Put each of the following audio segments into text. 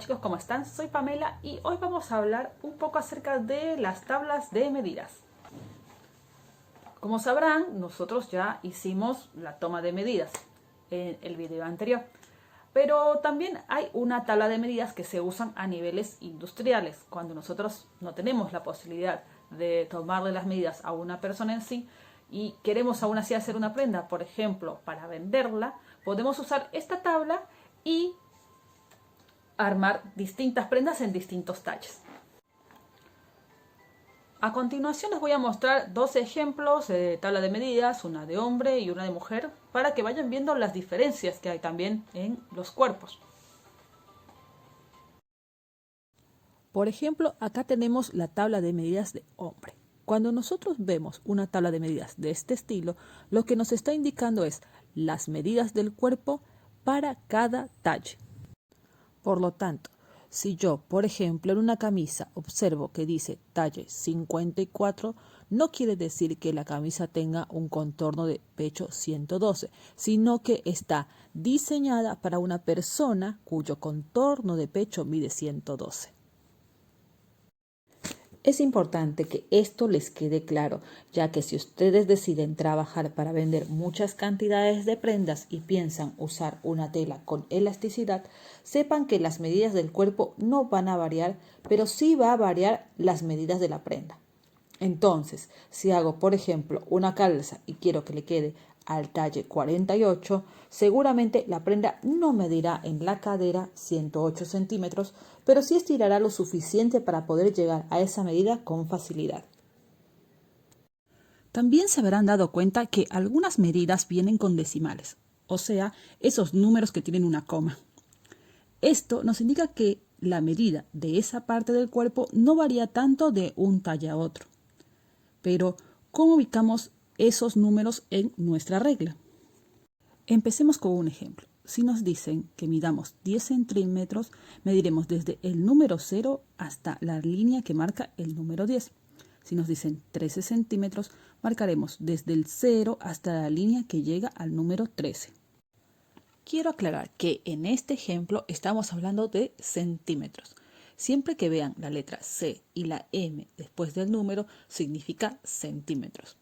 chicos, ¿cómo están? Soy Pamela y hoy vamos a hablar un poco acerca de las tablas de medidas. Como sabrán, nosotros ya hicimos la toma de medidas en el video anterior. Pero también hay una tabla de medidas que se usan a niveles industriales. Cuando nosotros no tenemos la posibilidad de tomarle las medidas a una persona en sí y queremos aún así hacer una prenda, por ejemplo, para venderla, podemos usar esta tabla y armar distintas prendas en distintos talles. A continuación les voy a mostrar dos ejemplos de tabla de medidas, una de hombre y una de mujer, para que vayan viendo las diferencias que hay también en los cuerpos. Por ejemplo, acá tenemos la tabla de medidas de hombre. Cuando nosotros vemos una tabla de medidas de este estilo, lo que nos está indicando es las medidas del cuerpo para cada talle. Por lo tanto, si yo, por ejemplo, en una camisa observo que dice talle 54, no quiere decir que la camisa tenga un contorno de pecho 112, sino que está diseñada para una persona cuyo contorno de pecho mide 112. Es importante que esto les quede claro, ya que si ustedes deciden trabajar para vender muchas cantidades de prendas y piensan usar una tela con elasticidad, sepan que las medidas del cuerpo no van a variar, pero sí va a variar las medidas de la prenda. Entonces, si hago, por ejemplo, una calza y quiero que le quede al talle 48, seguramente la prenda no medirá en la cadera 108 centímetros, pero sí estirará lo suficiente para poder llegar a esa medida con facilidad. También se habrán dado cuenta que algunas medidas vienen con decimales, o sea, esos números que tienen una coma. Esto nos indica que la medida de esa parte del cuerpo no varía tanto de un talle a otro. Pero, ¿cómo ubicamos esos números en nuestra regla? Empecemos con un ejemplo. Si nos dicen que midamos 10 centímetros, mediremos desde el número 0 hasta la línea que marca el número 10. Si nos dicen 13 centímetros, marcaremos desde el 0 hasta la línea que llega al número 13. Quiero aclarar que en este ejemplo estamos hablando de centímetros. Siempre que vean la letra C y la M después del número, significa centímetros.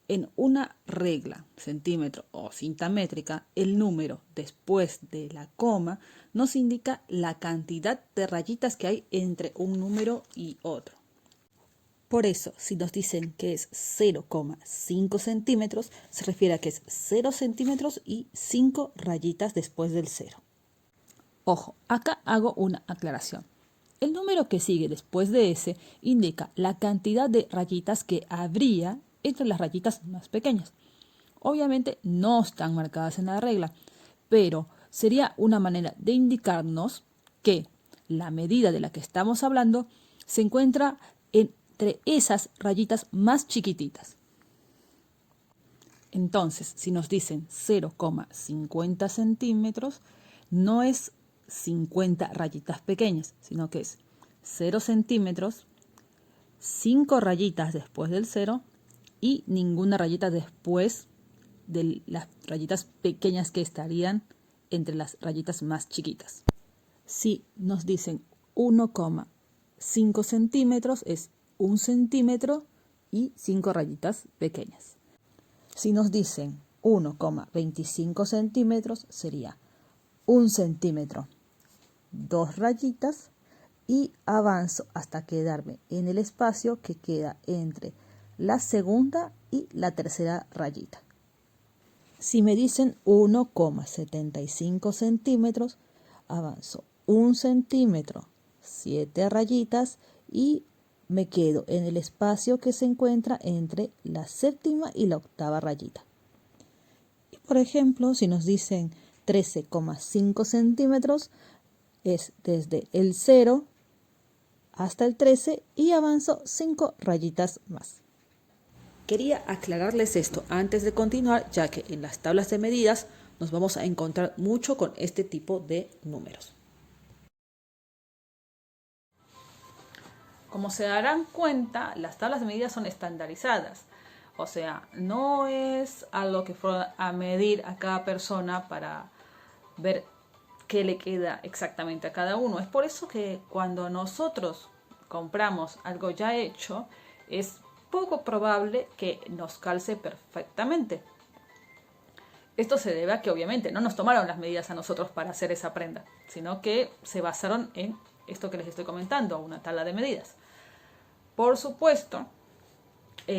En una regla, centímetro o cinta métrica, el número después de la coma nos indica la cantidad de rayitas que hay entre un número y otro. Por eso, si nos dicen que es 0,5 centímetros, se refiere a que es 0 centímetros y 5 rayitas después del 0. Ojo, acá hago una aclaración. El número que sigue después de ese indica la cantidad de rayitas que habría entre las rayitas más pequeñas. Obviamente no están marcadas en la regla, pero sería una manera de indicarnos que la medida de la que estamos hablando se encuentra entre esas rayitas más chiquititas. Entonces, si nos dicen 0,50 centímetros, no es 50 rayitas pequeñas, sino que es 0 centímetros, 5 rayitas después del 0 y ninguna rayita después de las rayitas pequeñas que estarían entre las rayitas más chiquitas. Si nos dicen 1,5 centímetros, es 1 centímetro y 5 rayitas pequeñas. Si nos dicen 1,25 centímetros, sería 1 centímetro, 2 rayitas y avanzo hasta quedarme en el espacio que queda entre la segunda y la tercera rayita. Si me dicen 1,75 centímetros, avanzo 1 centímetro, 7 rayitas y me quedo en el espacio que se encuentra entre la séptima y la octava rayita. Y por ejemplo, si nos dicen 13,5 centímetros, es desde el 0 hasta el 13 y avanzo 5 rayitas más. Quería aclararles esto antes de continuar, ya que en las tablas de medidas nos vamos a encontrar mucho con este tipo de números. Como se darán cuenta, las tablas de medidas son estandarizadas. O sea, no es algo que fuera a medir a cada persona para ver qué le queda exactamente a cada uno. Es por eso que cuando nosotros compramos algo ya hecho, es poco probable que nos calce perfectamente. Esto se debe a que obviamente no nos tomaron las medidas a nosotros para hacer esa prenda, sino que se basaron en esto que les estoy comentando, una tabla de medidas. Por supuesto,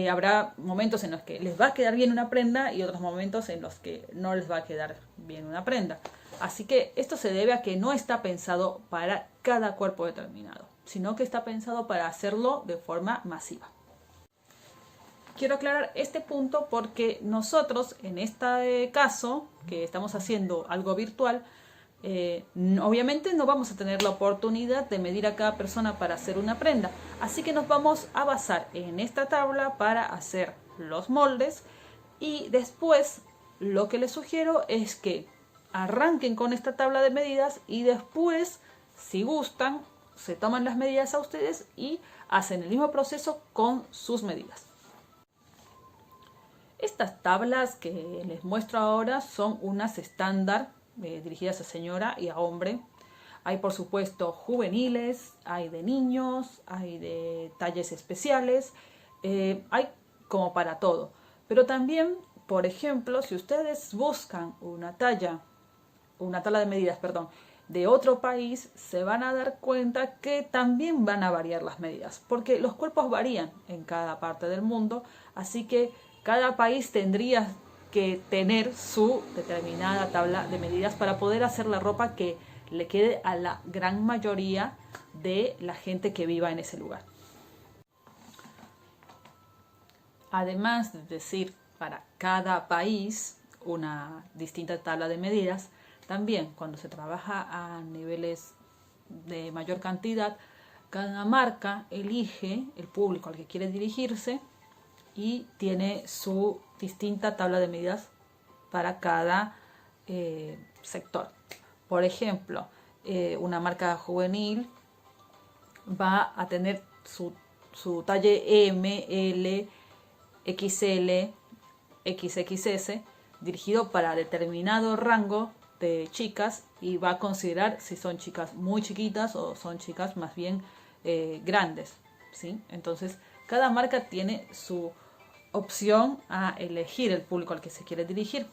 habrá momentos en los que les va a quedar bien una prenda y otros momentos en los que no les va a quedar bien una prenda. Así que esto se debe a que no está pensado para cada cuerpo determinado, sino que está pensado para hacerlo de forma masiva. Quiero aclarar este punto porque nosotros, en este caso, que estamos haciendo algo virtual, obviamente no vamos a tener la oportunidad de medir a cada persona para hacer una prenda. Así que nos vamos a basar en esta tabla para hacer los moldes. Y después lo que les sugiero es que arranquen con esta tabla de medidas y después, si gustan, se toman las medidas a ustedes y hacen el mismo proceso con sus medidas. Estas tablas que les muestro ahora son unas estándar dirigidas a señora y a hombre. Hay por supuesto juveniles, hay de niños, hay de talles especiales, hay como para todo. Pero también, por ejemplo, si ustedes buscan una tabla de medidas, perdón, de otro país, se van a dar cuenta que también van a variar las medidas, porque los cuerpos varían en cada parte del mundo, así que cada país tendría que tener su determinada tabla de medidas para poder hacer la ropa que le quede a la gran mayoría de la gente que viva en ese lugar. Además de decir para cada país una distinta tabla de medidas, también cuando se trabaja a niveles de mayor cantidad, cada marca elige el público al que quiere dirigirse y tiene su distinta tabla de medidas para cada sector. Por ejemplo, una marca juvenil va a tener su talle M, L, XL, XXS dirigido para determinado rango de chicas y va a considerar si son chicas muy chiquitas o son chicas más bien grandes, ¿sí? Entonces, cada marca tiene su opción a elegir el público al que se quiere dirigir.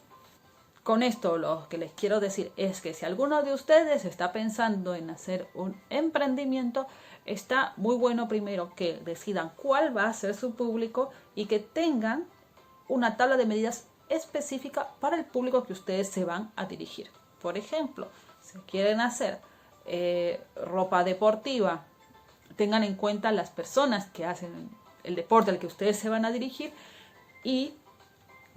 Con esto lo que les quiero decir es que si alguno de ustedes está pensando en hacer un emprendimiento, está muy bueno primero que decidan cuál va a ser su público y que tengan una tabla de medidas específica para el público que ustedes se van a dirigir. Por ejemplo, si quieren hacer ropa deportiva, tengan en cuenta las personas que hacen el deporte al que ustedes se van a dirigir y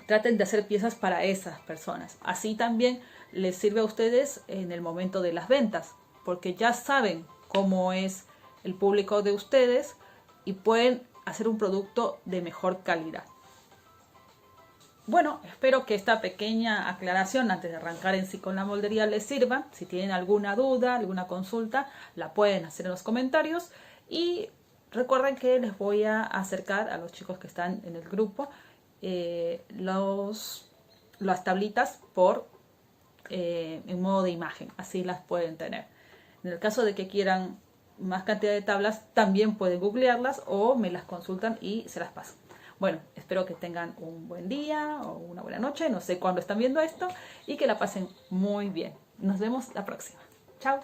traten de hacer piezas para esas personas. Así también les sirve a ustedes en el momento de las ventas, porque ya saben cómo es el público de ustedes y pueden hacer un producto de mejor calidad. Bueno, espero que esta pequeña aclaración antes de arrancar en sí con la moldería les sirva. Si tienen alguna duda, alguna consulta, la pueden hacer en los comentarios y recuerden que les voy a acercar a los chicos que están en el grupo las tablitas en modo de imagen, así las pueden tener. En el caso de que quieran más cantidad de tablas, también pueden googlearlas o me las consultan y se las paso. Bueno, espero que tengan un buen día o una buena noche, no sé cuándo están viendo esto, y que la pasen muy bien. Nos vemos la próxima. Chao.